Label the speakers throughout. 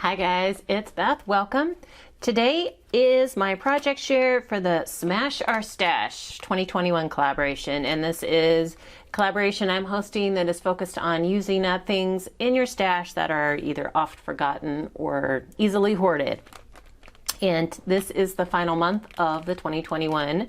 Speaker 1: Hi guys, it's Beth. Welcome. Today is my project share for the Smash Our Stash 2021 collaboration, and this is a collaboration I'm hosting that is focused on using up things in your stash that are either oft forgotten or easily hoarded. And this is the final month of the 2021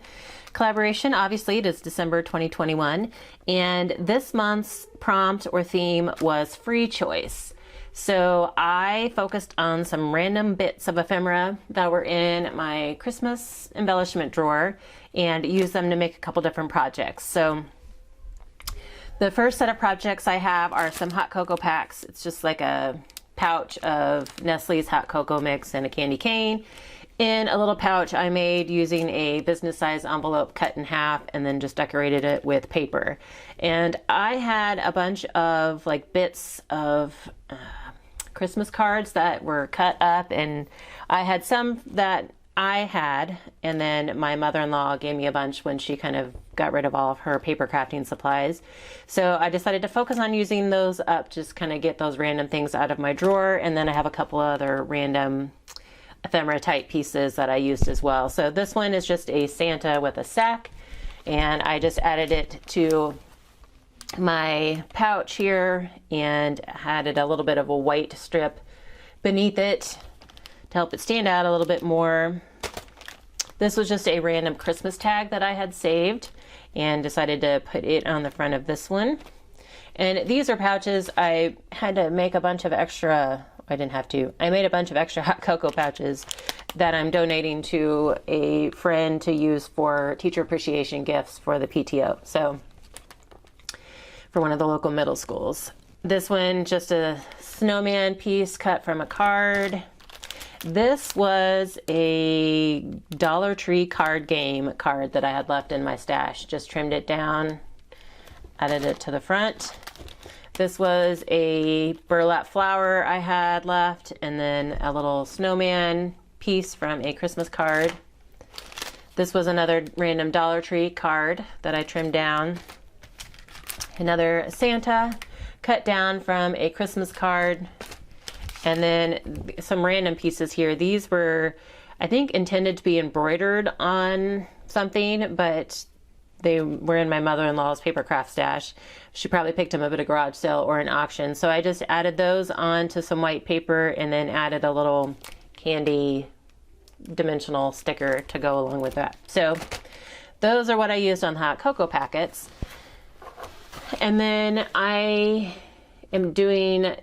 Speaker 1: collaboration. Obviously, it is December 2021, and this month's prompt or theme was free choice. So I focused on some random bits of ephemera that were in my Christmas embellishment drawer and used them to make a couple different projects. So the first set of projects I have are some hot cocoa packs. It's just like a pouch of Nestle's hot cocoa mix and a candy cane in a little pouch I made using a business size envelope cut in half and then just decorated it with paper. And I had a bunch of like bits of Christmas cards that were cut up, and I had some that I had, and then my mother-in-law gave me a bunch when she kind of got rid of all of her paper crafting supplies. So I decided to focus on using those up, just kind of get those random things out of my drawer, and then I have a couple other random ephemera type pieces that I used as well. So this one is just a Santa with a sack, and I just added it to my pouch here and added a little bit of a white strip beneath it to help it stand out a little bit more. This was just a random Christmas tag that I had saved and decided to put it on the front of this one. And these are pouches. I had to make a bunch of extra, I didn't have to, I made a bunch of extra hot cocoa pouches that I'm donating to a friend to use for teacher appreciation gifts for the PTO. So for one of the local middle schools. This one, just a snowman piece cut from a card. This was a Dollar Tree card game card that I had left in my stash. Just trimmed it down, added it to the front. This was a burlap flower I had left, and then a little snowman piece from a Christmas card. This was another random Dollar Tree card that I trimmed down. Another Santa cut down from a Christmas card, and then some random pieces here. These were, I think, intended to be embroidered on something, but they were in my mother-in-law's paper craft stash. She probably picked them up at a garage sale or an auction. So I just added those onto some white paper and then added a little candy dimensional sticker to go along with that. So those are what I used on the hot cocoa packets. And then I am doing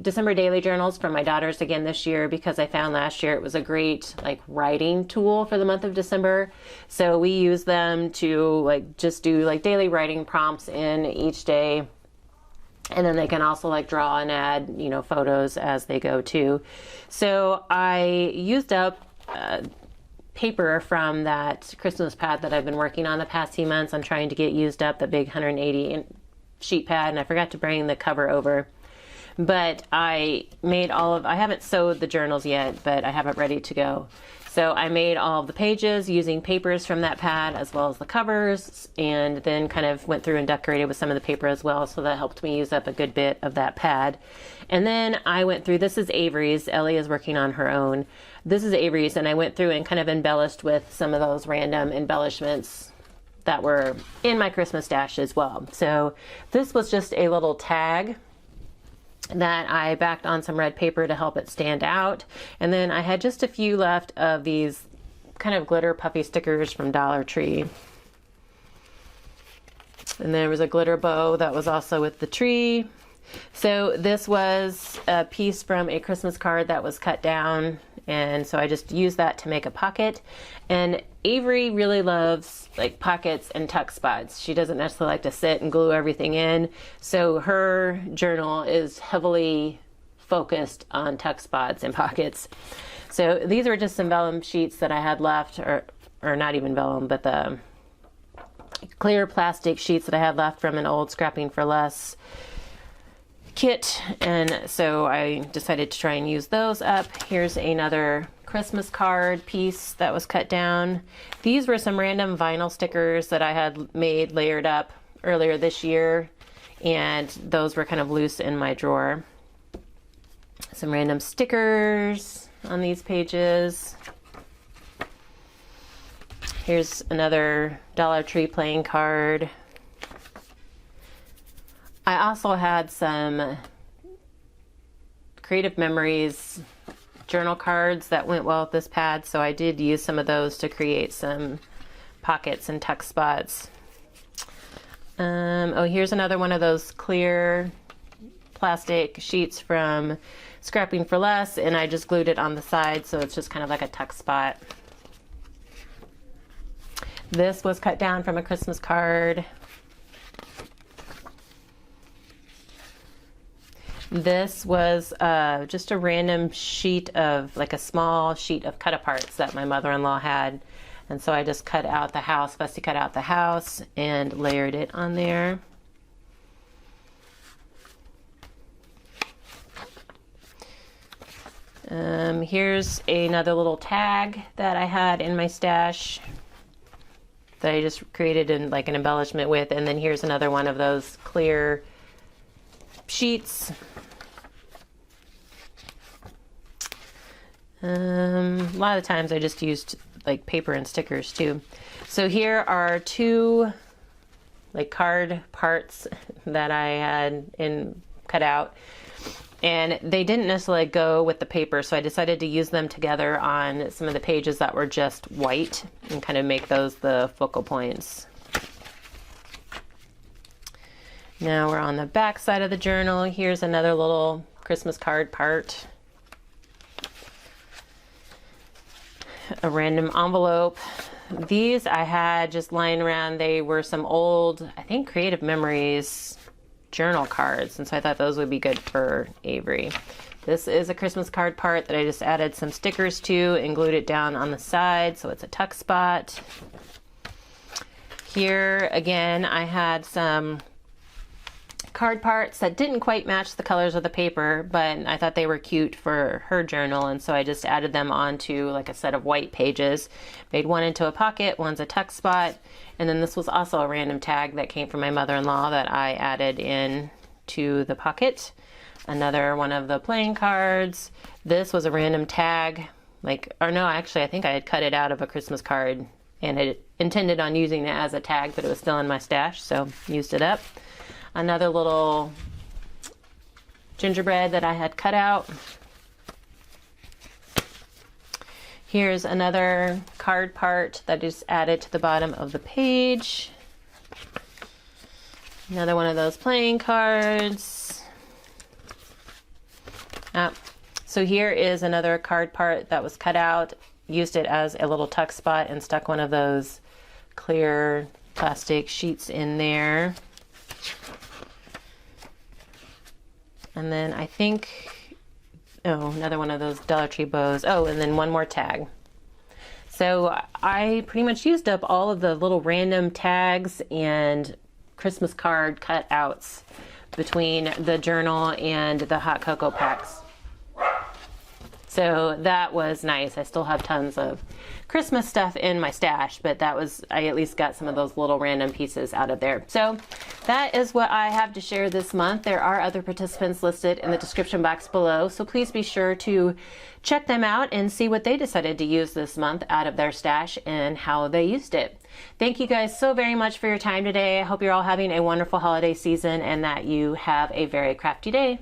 Speaker 1: December daily journals for my daughters again this year because I found last year it was a great like writing tool for the month of December. So we use them to like just do like daily writing prompts in each day. And then they can also like draw and add, you know, photos as they go too. So I used up paper from that Christmas pad that I've been working on the past few months. I'm trying to get used up, the big 180 sheet pad, and I forgot to bring the cover over. But I haven't sewed the journals yet, but I have it ready to go. So I made all of the pages using papers from that pad as well as the covers, and then kind of went through and decorated with some of the paper as well, so that helped me use up a good bit of that pad. And then I went through, this is Avery's, Ellie is working on her own. This is Avery's, and I went through and kind of embellished with some of those random embellishments that were in my Christmas stash as well. So this was just a little tag that I backed on some red paper to help it stand out. And then I had just a few left of these kind of glitter puffy stickers from Dollar Tree. And there was a glitter bow that was also with the tree. So this was a piece from a Christmas card that was cut down, and so I just used that to make a pocket. And Avery really loves like pockets and tuck spots. She doesn't necessarily like to sit and glue everything in, so her journal is heavily focused on tuck spots and pockets. So these were just some vellum sheets that I had left, or not even vellum, but the clear plastic sheets that I had left from an old Scrapping for Less kit, and so I decided to try and use those up. Here's another Christmas card piece that was cut down. These were some random vinyl stickers that I had made layered up earlier this year, and those were kind of loose in my drawer. Some random stickers on these pages. Here's another Dollar Tree playing card. I also had some Creative Memories journal cards that went well with this pad, so I did use some of those to create some pockets and tuck spots. Oh, here's another one of those clear plastic sheets from Scrapping for Less, and I just glued it on the side so it's just kind of like a tuck spot. This was cut down from a Christmas card. This was just a random sheet of, like a small sheet of cut-aparts that my mother-in-law had. And so I just cut out the house, fussy cut out the house, and layered it on there. Here's another little tag that I had in my stash that I just created in like an embellishment with. And then here's another one of those clear sheets. A lot of times I just used like paper and stickers too. So here are two like card parts that I had cut out, and they didn't necessarily go with the paper, so I decided to use them together on some of the pages that were just white and kind of make those the focal points. Now we're on the back side of the journal. Here's another little Christmas card part. A random envelope. These I had just lying around. They were some old, I think, Creative Memories journal cards, and so I thought those would be good for Avery. This is a Christmas card part that I just added some stickers to and glued it down on the side so it's a tuck spot. Here again I had some card parts that didn't quite match the colors of the paper, but I thought they were cute for her journal, and so I just added them onto like a set of white pages. Made one into a pocket, one's a tuck spot, and then this was also a random tag that came from my mother-in-law that I added in to the pocket. Another one of the playing cards. This was a random tag, actually I think I had cut it out of a Christmas card and had intended on using it as a tag, but it was still in my stash, so used it up. Another little gingerbread that I had cut out. Here's another card part that is added to the bottom of the page. Another one of those playing cards. So here is another card part that was cut out. Used it as a little tuck spot and stuck one of those clear plastic sheets in there. And then I think, another one of those Dollar Tree bows. Oh, and then one more tag. So I pretty much used up all of the little random tags and Christmas card cutouts between the journal and the hot cocoa packs. So that was nice. I still have tons of Christmas stuff in my stash, but I at least got some of those little random pieces out of there. So that is what I have to share this month. There are other participants listed in the description box below, so please be sure to check them out and see what they decided to use this month out of their stash and how they used it. Thank you guys so very much for your time today. I hope you're all having a wonderful holiday season and that you have a very crafty day.